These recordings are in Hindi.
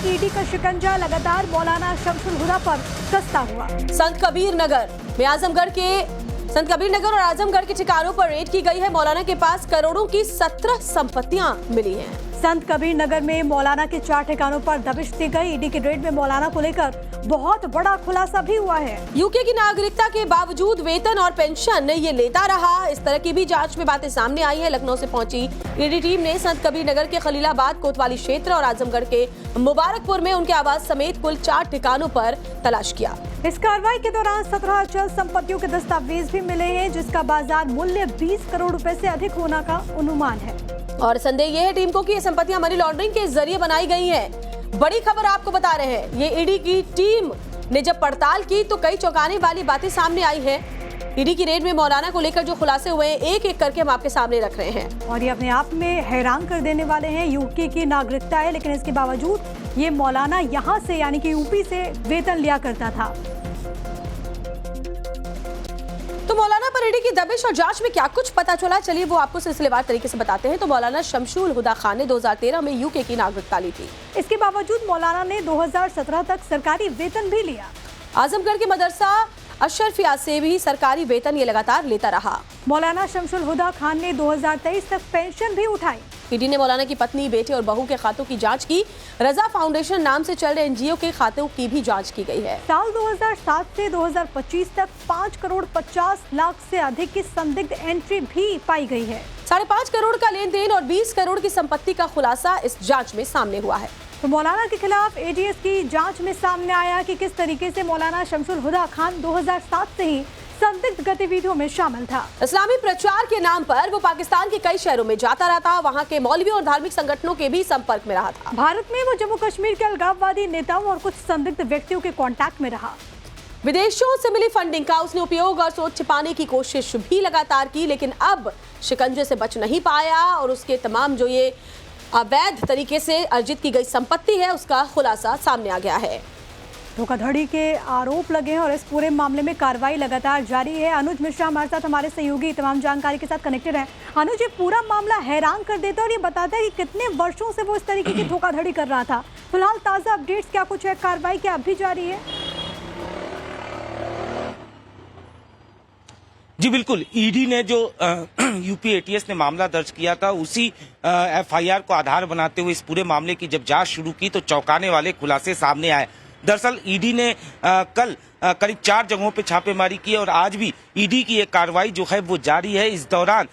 ईडी का शिकंजा लगातार मौलाना शमसुल हुदा पर कसता हुआ। संत कबीर नगर और आजमगढ़ के ठिकानों पर रेड की गई है। मौलाना के पास करोड़ों की 17 संपत्तियां मिली हैं। संत कबीर नगर में मौलाना के 4 ठिकानों पर दबिश दी गई। ईडी की रेड में मौलाना को लेकर बहुत बड़ा खुलासा भी हुआ है। यूके की नागरिकता के बावजूद वेतन और पेंशन ये लेता रहा, इस तरह की भी जांच में बातें सामने आई है। लखनऊ से पहुंची ईडी टीम ने संत कबीर नगर के खलीलाबाद, कोतवाली क्षेत्र और आजमगढ़ के मुबारकपुर में उनके आवास समेत कुल 4 ठिकानों पर तलाश किया। इस कार्रवाई के दौरान 17 अचल संपत्तियों के दस्तावेज भी मिले हैं, जिसका बाजार मूल्य 20 करोड़ रुपए से अधिक होने का अनुमान है। और संदेह ये है टीम को कि ये संपत्तियां मनी लॉन्ड्रिंग के जरिए बनाई गई हैं। बड़ी खबर आपको बता रहे हैं, ये ईडी की टीम ने जब पड़ताल की तो कई चौंकाने वाली बातें सामने आई हैं। ईडी की रेड में मौलाना को लेकर जो खुलासे हुए हैं, एक एक करके हम आपके सामने रख रहे हैं। और ये अपने आप में हैरान कर देने वाले हैं। यूके की नागरिकता है, लेकिन इसके बावजूद ये मौलाना यहाँ से यानी कि यूपी से वेतन लिया करता था। तो मौलाना पर ईडी की दबिश और जांच में क्या कुछ पता चला, चलिए वो आपको सिलसिलेवार तरीके से बताते हैं। तो मौलाना शमसुल हुदा खान ने 2013 में यूके की नागरिकता ली थी। इसके बावजूद मौलाना ने 2017 तक सरकारी वेतन भी लिया। आजमगढ़ के मदरसा अशरफिया से भी सरकारी वेतन ये लगातार लेता रहा। मौलाना शमसुल हुदा खान ने 2023 तक पेंशन भी उठाई। ईडी ने मौलाना की पत्नी, बेटे और बहू के खातों की जांच की। रजा फाउंडेशन नाम से चल रहे एनजीओ के खातों की भी जांच की गई है। साल 2007 से 2025 तक 5 करोड़ 50 लाख से अधिक की संदिग्ध एंट्री भी पाई गई है। 5.5 करोड़ का लेन देन और 20 करोड़ की संपत्ति का खुलासा इस जांच में सामने हुआ है। तो मौलाना के खिलाफ एटीएस की जांच में सामने आया कि किस तरीके से मौलाना शमसुल हुदा खान 2007 से ही संदिग्ध गतिविधियों में शामिल था। इस्लामी प्रचार के नाम पर वो पाकिस्तान के कई शहरों में जाता रहा, वहाँ के मौलवियों और धार्मिक संगठनों के भी संपर्क में रहा था। भारत में वो जम्मू कश्मीर के अलगाववादी नेताओं और कुछ संदिग्ध व्यक्तियों के कांटेक्ट में रहा। विदेशों से मिली फंडिंग का उसने उपयोग और सोच छिपाने की कोशिश भी लगातार की, लेकिन अब शिकंजे से बच नहीं पाया और उसके तमाम जो ये अवैध तरीके से अर्जित की गई संपत्ति है, उसका खुलासा सामने आ गया है। धोखाधड़ी के आरोप लगे हैं और इस पूरे मामले में कार्रवाई लगातार जारी है। अनुज मिश्रा हमारे साथ, हमारे सहयोगी तमाम जानकारी के साथ कनेक्टेड हैं। अनुज, ये पूरा मामला हैरान कर देता है और ये बताता है कि कितने वर्षों से वो इस तरीके की धोखाधड़ी कर रहा था। फिलहाल ताज़ा अपडेट्स क्या कुछ है, कार्रवाई क्या अब भी जारी है? जी बिल्कुल, ईडी ने जो यूपी एटीएस ने मामला दर्ज किया था, उसी एफआईआर को आधार बनाते हुए इस पूरे मामले की जब जांच शुरू की तो चौंकाने वाले खुलासे सामने आए। दरअसल ईडी ने कल करीब 4 जगहों पे छापेमारी की और आज भी ईडी की एक कार्रवाई जो है वो जारी है। इस दौरान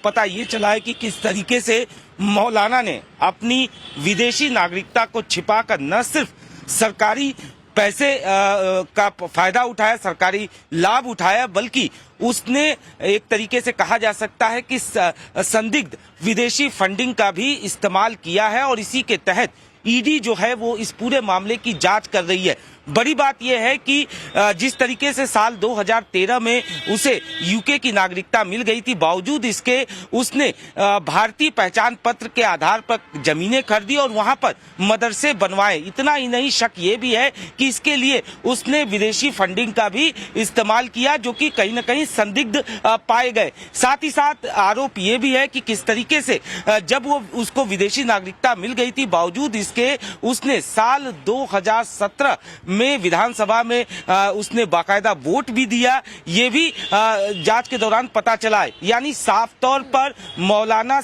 पता ये चला है कि किस तरीके से मौलाना ने अपनी विदेशी नागरिकता को छिपाकर न सिर्फ सरकारी पैसे का फायदा उठाया, सरकारी लाभ उठाया, बल्कि उसने एक तरीके से कहा जा सकता है कि संदिग्ध विदेशी फंडिंग का भी इस्तेमाल किया है और इसी के तहत ईडी जो है वो इस पूरे मामले की जांच कर रही है। बड़ी बात यह है कि जिस तरीके से साल 2013 में उसे यूके की नागरिकता मिल गई थी, बावजूद इसके उसने भारतीय पहचान पत्र के आधार पर जमीनें खरीदी और वहां पर मदरसे बनवाए। इतना ही नहीं, शक ये भी है कि इसके लिए उसने विदेशी फंडिंग का भी इस्तेमाल किया, जो कि कहीं न कहीं संदिग्ध पाए गए। साथ ही साथ आरोप ये भी है कि किस तरीके से जब वो उसको विदेशी नागरिकता मिल गई थी, बावजूद इसके उसने साल 2017 में विधानसभा में उसने बाकायदा वोट भी दिया। ये भी जांच के दौरान पता चला है। यानी साफ तौर पर मौलाना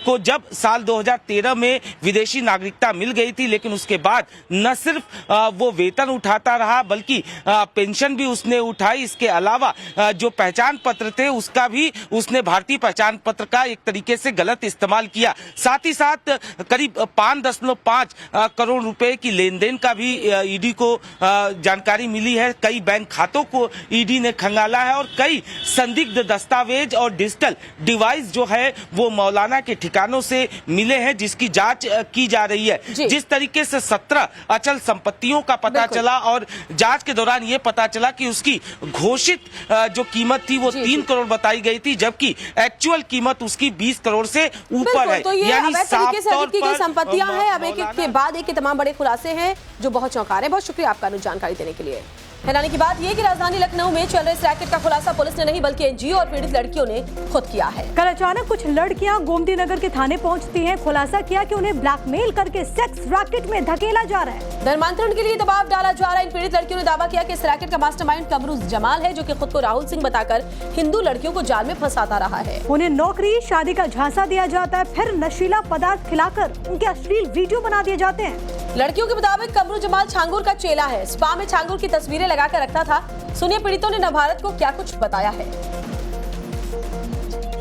को जब साल 2013 में विदेशी नागरिकता मिल गई थी, लेकिन उसके बाद न सिर्फ वो वेतन उठाता रहा बल्कि पेंशन भी उसने उठाई। इसके अलावा जो पहचान पत्र थे उसका भी उसने भारतीय पहचान पत्र का एक तरीके से गलत इस्तेमाल किया। साथ ही साथ करीब 5.5 करोड़ रुपए की लेन देन का भी ईडी को जानकारी मिली है। कई बैंक खातों को ईडी ने खंगाला है और कई संदिग्ध दस्तावेज और डिजिटल डिवाइस जो है वो मौलाना के ठिकानों से मिले हैं, जिसकी जांच की जा रही है। जिस तरीके से 17 अचल संपत्तियों का पता चला और जांच के दौरान ये पता चला कि उसकी घोषित जो कीमत थी वो 3 करोड़ बताई गई थी, जबकि एक्चुअल कीमत उसकी 20 करोड़ से ऊपर है। तो ये यानी साफ तौर पर संपत्तियां हैं। अब एक एक के बाद एक तमाम बड़े खुलासे हैं जो बहुत चौंका रहे हैं। बहुत शुक्रिया आपका जानकारी देने के लिए। हैरानी की बात यह कि राजधानी लखनऊ में चल रहे इस रैकेट का खुलासा पुलिस ने नहीं बल्कि एनजीओ और पीड़ित लड़कियों ने खुद किया है। कल अचानक कुछ लड़कियां गोमती नगर के थाने पहुंचती हैं, खुलासा किया कि उन्हें ब्लैकमेल करके सेक्स रैकेट में धकेला जा रहा है। धर्मांतरण के लिए दबाव डाला जा रहा है। इन पीड़ित लड़कियों ने दावा किया कि इस रैकेट का मास्टरमाइंड कमरू जमाल है, जो कि खुद को राहुल सिंह बताकर हिंदू लड़कियों को जाल में फंसाता रहा है। उन्हें नौकरी, शादी का झांसा दिया जाता है, फिर नशीला पदार्थ खिलाकर उनके अश्लील वीडियो बना दिए जाते हैं। लड़कियों के मुताबिक कमरू जमाल छांगुर का चेला है, स्पा में छांगुर की तस्वीरें लगाकर रखता था। सुनिए पीड़ितों ने नवभारत को क्या कुछ बताया है।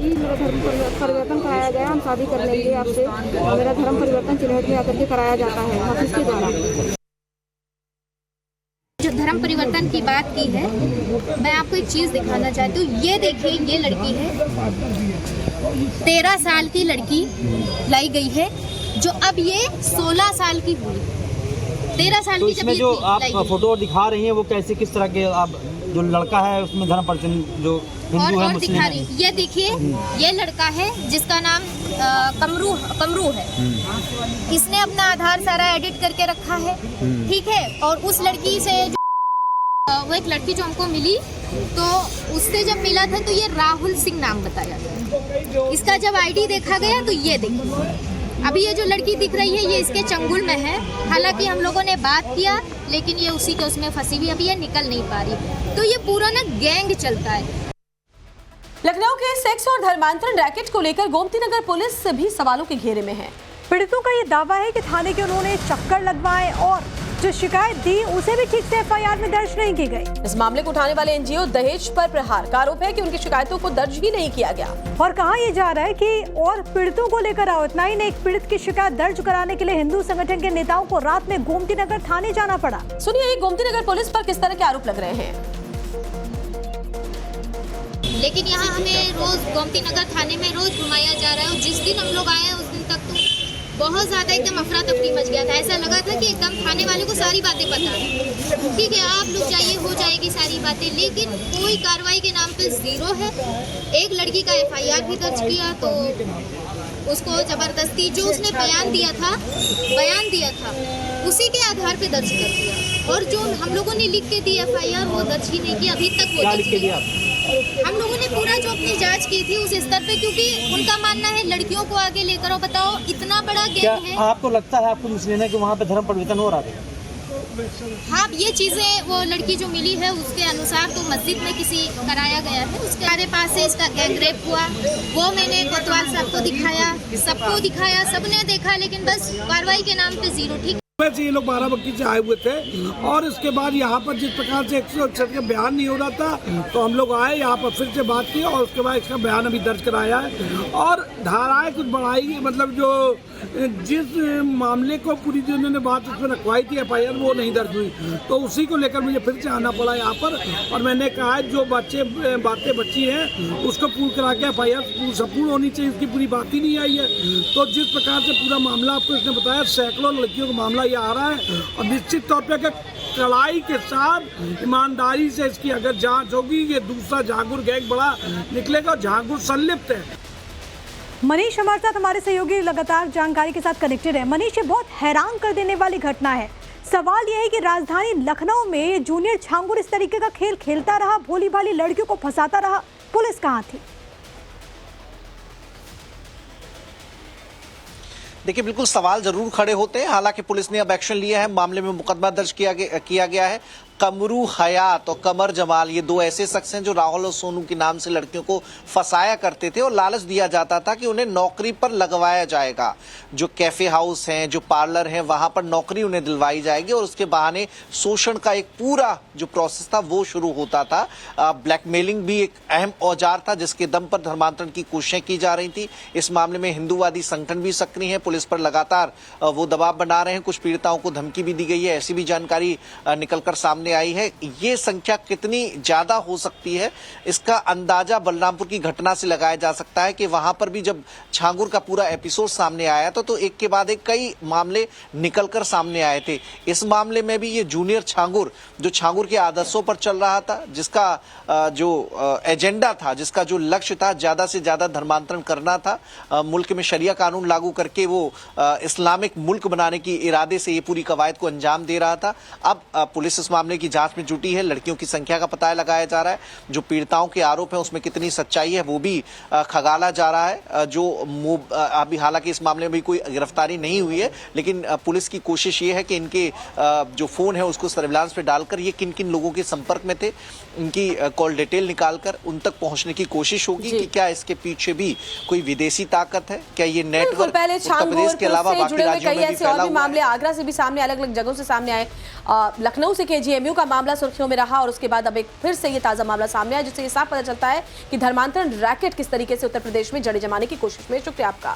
मेरा धर्म परिवर्तन कराया गया, हम शादी कर लेंगे आपसे। मेरा धर्म परिवर्तन चिन्हट में आकर के कराया जाता है ऑफिस के द्वारा। जो धर्म परिवर्तन की बात की है, मैं आपको एक चीज दिखाना चाहती हूँ। ये देखिए, ये लड़की है, 13 साल की लड़की लाई गई है, जो अब ये 16 साल की हुई। 13 साल तो की इसमें जो आप फोटो दिखा रही हैं वो कैसे, किस तरह के, आप जो लड़का है उसमें धर्म परिवर्तन जो हिंदू है, और मुस्लिम दिखा है? रही, ये देखिए, ये लड़का है जिसका नाम कमरू है। इसने अपना आधार सारा एडिट करके रखा है, ठीक है। और उस लड़की से वो एक लड़की जो हमको मिली, तो उससे जब मिला था तो ये राहुल सिंह नाम बताया था। इसका जब आईडी देखा गया तो ये देखिए, अभी ये जो लड़की दिख रही है ये इसके चंगुल में है। हालांकि हम लोगों ने बात किया, लेकिन ये उसी के उसमें फंसी हुई, अभी ये निकल नहीं पा रही। तो ये पूरा ना गैंग चलता है। लखनऊ के सेक्स और धर्मांतरण रैकेट को लेकर गोमती नगर पुलिस भी सवालों के घेरे में है। पीड़ितों का ये दावा है कि थाने के उन्होंने चक्कर लगवाए और जो शिकायत दी उसे भी ठीक से एफआईआर में दर्ज नहीं की गई। इस मामले को उठाने वाले एनजीओ दहेज पर प्रहार का आरोप है कि उनकी शिकायतों को दर्ज ही नहीं किया गया। और कहा यह जा रहा है कि और पीड़ितों को लेकर आओ। इतना ही नहीं, एक पीड़ित की शिकायत दर्ज कराने के लिए हिंदू संगठन के नेताओं को रात में गोमती नगर थाने जाना पड़ा। सुनिए गोमती नगर पुलिस पर किस तरह के आरोप लग रहे हैं। लेकिन यहाँ हमें रोज गोमती नगर थाने में रोज घुमाया जा रहा है। और जिस दिन हम लोग आए उस दिन तक तो बहुत ज़्यादा एकदम अफरा तफरी मच गया था। ऐसा लगा था कि एकदम थाने वाले को सारी बातें पता है, ठीक है, आप लोग जाइए, हो जाएगी सारी बातें। लेकिन कोई कार्रवाई के नाम पे जीरो है। एक लड़की का एफआईआर भी दर्ज किया, तो उसको जबरदस्ती जो उसने बयान दिया था उसी के आधार पे दर्ज कर दिया। और जो हम लोगों ने लिख के दी एफआईआर वो दर्ज ही नहीं की, अभी तक वो दर्ज नहीं। हम लोगों ने पूरा जो अपनी जांच की थी उस स्तर पे, क्योंकि उनका मानना है लड़कियों को आगे लेकर आओ। बताओ, इतना बड़ा गैंग है। आपको लगता है, आपको मुस्लिम है कि वहाँ पे धर्म परिवर्तन हो रहा था? हाँ, ये चीजें वो लड़की जो मिली है उसके अनुसार तो मस्जिद में किसी कराया गया है। उसके हमारे पास से इसका गैंग रेप हुआ, वो मैंने कोतवाल साहब को दिखाया, सबको दिखाया, सबने देखा, लेकिन बस कार्रवाई के नाम पे जीरो। ठीक से ये लोग बाराबंकी से आए हुए थे और इसके बाद यहाँ पर जिस प्रकार से 161 का बयान नहीं हो रहा था, तो हम लोग आए यहाँ पर, फिर से बात की और उसके बाद इसका बयान अभी दर्ज कराया है। और धाराएं कुछ बढ़ाई, मतलब जो जिस मामले को पूरी जो उन्होंने बात उसमें रखवाई थी एफआईआर, वो नहीं दर्ज हुई, तो उसी को लेकर मुझे फिर से आना पड़ा यहाँ पर। और मैंने कहा जो बातें बची हैं उसको पूर्ण करा के एफआईआर संपूर्ण होनी चाहिए। उसकी पूरी बात ही नहीं आई है। तो जिस प्रकार से पूरा मामला आपको इसने बताया, सैकड़ों लड़कियों का मामला ये आ रहा है और निश्चित तौर पे कड़ाई के साथ ईमानदारी से इसकी अगर जांच होगी, ये दूसरा झांगुर गैंग बड़ा निकलेगा और झांगुर संलिप्त है। मनीष हमारे साथ, हमारे सहयोगी लगातार जानकारी के साथ कनेक्टेड है। मनीष, ये बहुत हैरान कर देने वाली घटना है। सवाल यह है कि राजधानी लखनऊ में जूनियर झांगुर इस तरीके का खेल खेलता रहा, भोली भाली लड़कियों को फंसाता रहा, पुलिस कहाँ थी? देखिए, बिल्कुल सवाल जरूर खड़े होते हैं। हालांकि पुलिस ने अब एक्शन लिया है, मामले में मुकदमा दर्ज किया गया है। कमरू हयात और कमर जमाल, ये दो ऐसे शख्स हैं जो राहुल और सोनू के नाम से लड़कियों को फंसाया करते थे और लालच दिया जाता था कि उन्हें नौकरी पर लगवाया जाएगा। जो कैफे हाउस हैं, जो पार्लर हैं, वहां पर नौकरी उन्हें दिलवाई जाएगी और उसके बहाने शोषण का एक पूरा जो प्रोसेस था वो शुरू होता था। ब्लैकमेलिंग भी एक अहम औजार था जिसके दम पर धर्मांतरण की कोशिशें की जा रही थी। इस मामले में हिंदूवादी संगठन भी सक्रिय है, पुलिस पर लगातार वो दबाव बना रहे हैं। कुछ पीड़िताओं को धमकी भी दी गई है, ऐसी भी जानकारी निकलकर सामने आई है। ये संख्या कितनी ज्यादा हो सकती है, इसका अंदाजा बलरामपुर की घटना से लगाया जा सकता है कि वहां पर भी जब छांगुर का पूरा एपिसोड सामने आया था तो एक के बाद एक कई मामले निकलकर सामने आए थे। इस मामले में भी ये जूनियर छांगुर जो छांगुर के आदर्शों पर चल रहा था, जिसका जो एजेंडा था, जिसका जो लक्ष्य था, ज्यादा से ज्यादा धर्मांतरण करना था, मुल्क में शरिया कानून लागू करके वो इस्लामिक मुल्क बनाने की इरादे से ये पूरी कवायद को अंजाम दे रहा था। अब पुलिस इस मामले मामले की जांच में जुटी है। लड़कियों की संख्या का पता लगाया जा रहा है। जो पीड़िताओं के आरोप हैं उसमें कितनी सच्चाई है वो भी खगाला जा रहा है। जो अभी हालांकि इस मामले में भी कोई गिरफ्तारी नहीं हुई है, लेकिन पुलिस की कोशिश ये है कि इनके जो फोन है उसको सर्विलांस पे डालकर ये किन किन लोगों के संपर्क में थे, इनकी कॉल डिटेल निकालकर उन तक पहुंचने की कोशिश होगी कि क्या इसके पीछे भी कोई विदेशी ताकत है, क्या ये नेटवर्क पहले उत्तर प्रदेश के अलावा बाकी राज्यों में भी ऐसे और फैला भी हुआ मामले है। आगरा से भी सामने अलग अलग जगहों से सामने आए। लखनऊ से KGMU का मामला सुर्खियों में रहा और उसके बाद अब एक फिर से ये ताजा मामला सामने आया, जिससे ये साफ पता चलता है कि धर्मांतरण रैकेट किस तरीके से उत्तर प्रदेश में जड़े जमाने की कोशिश में। शुक्रिया आपका।